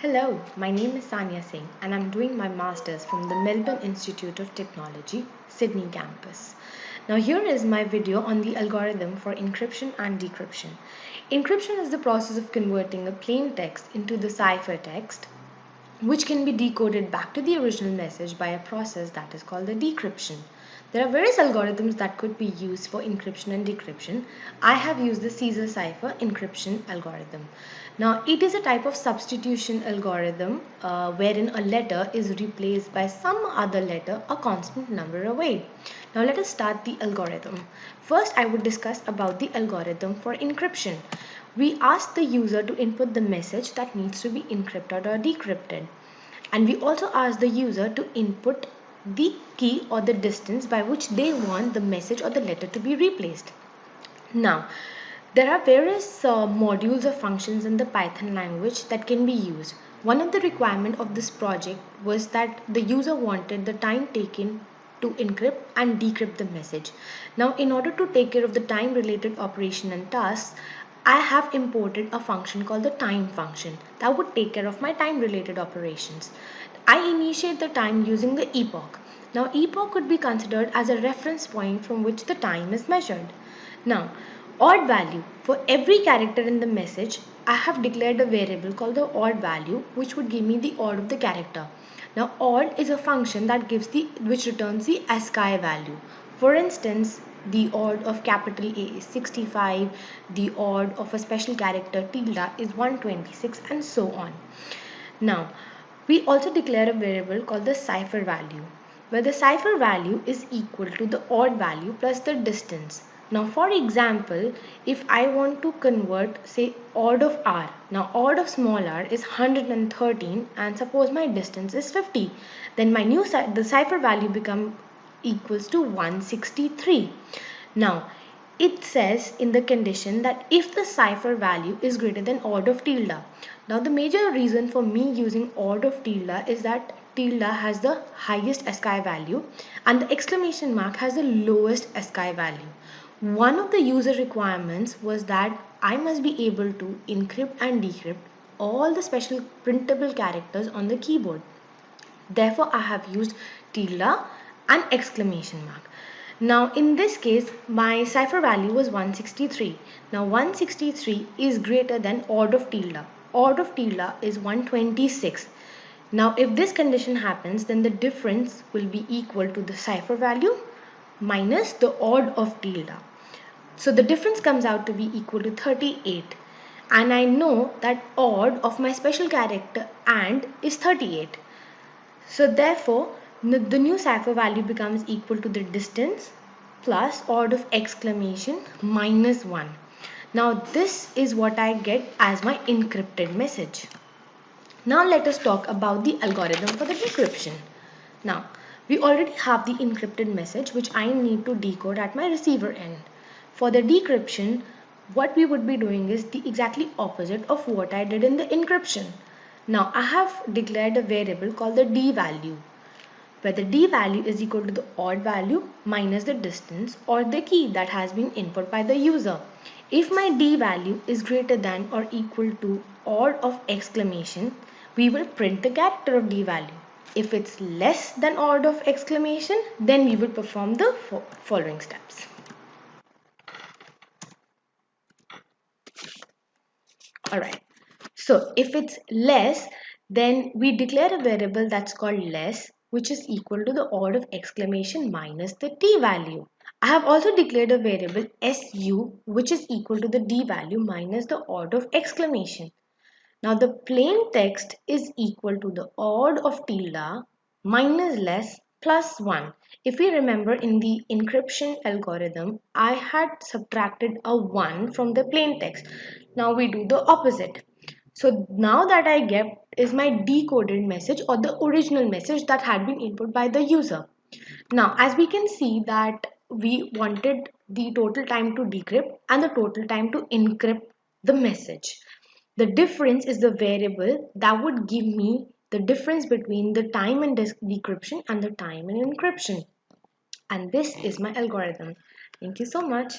Hello, my name is Sanya Singh and I'm doing my Masters from the Melbourne Institute of Technology, Sydney campus. Now here is my video on the algorithm for encryption and decryption. Encryption is the process of converting a plain text into the ciphertext, which can be decoded back to the original message by a process that is called the decryption. There are various algorithms that could be used for encryption and decryption. I have used the Caesar cipher encryption algorithm. Now, it is a type of substitution algorithm wherein a letter is replaced by some other letter a constant number away. Now, let us start the algorithm. First, I would discuss about the algorithm for encryption. We ask the user to input the message that needs to be encrypted or decrypted. And we also ask the user to input the key or the distance by which they want the message or the letter to be replaced. Now, there are various modules or functions in the Python language that can be used. One of the requirements of this project was that the user wanted the time taken to encrypt and decrypt the message. Now, in order to take care of the time related operation and tasks, I have imported a function called the time function that would take care of my time related operations. I initiate the time using the epoch. Now, epoch could be considered as a reference point from which the time is measured. Now, odd value. For every character in the message, I have declared a variable called the odd value, which would give me the odd of the character. Now, odd is a function that which returns the ASCII value. For instance, the odd of capital A is 65, the odd of a special character tilde is 126, and so on. Now, we also declare a variable called the cipher value, where the cipher value is equal to the odd value plus the distance. Now, for example, if I want to convert, say, odd of r, now odd of small r is 113 and suppose my distance is 50, then the cipher value become equals to 163. Now, it says in the condition that if the cipher value is greater than odd of tilde. Now, the major reason for me using odd of tilde is that tilde has the highest ASCII value and the exclamation mark has the lowest ASCII value. One of the user requirements was that I must be able to encrypt and decrypt all the special printable characters on the keyboard. Therefore, I have used tilde and exclamation mark. Now, in this case, my cipher value was 163. Now, 163 is greater than odd of tilde. Odd of tilde is 126. Now, if this condition happens, then the difference will be equal to the cipher value minus the odd of tilde. So the difference comes out to be equal to 38. And I know that odd of my special character and is 38. So therefore, the new cipher value becomes equal to the distance plus odd of exclamation minus 1. Now this is what I get as my encrypted message. Now let us talk about the algorithm for the decryption. Now, we already have the encrypted message which I need to decode at my receiver end. For the decryption, what we would be doing is the exactly opposite of what I did in the encryption. Now, I have declared a variable called the d value, where the d value is equal to the odd value minus the distance or the key that has been input by the user. If my d value is greater than or equal to odd of exclamation, we will print the character of d value. If it's less than odd of exclamation, then we will perform the following steps. Alright, so if it's less, then we declare a variable that's called less, which is equal to the odd of exclamation minus the d value. I have also declared a variable su, which is equal to the d value minus the odd of exclamation. Now the plain text is equal to the odd of tilde minus less plus 1. If we remember in the encryption algorithm, I had subtracted a 1 from the plain text. Now we do the opposite. So now that I get is my decoded message or the original message that had been input by the user. Now as we can see that we wanted the total time to decrypt and the total time to encrypt the message. The difference is the variable that would give me the difference between the time in decryption and the time in encryption. And this is my algorithm. Thank you so much.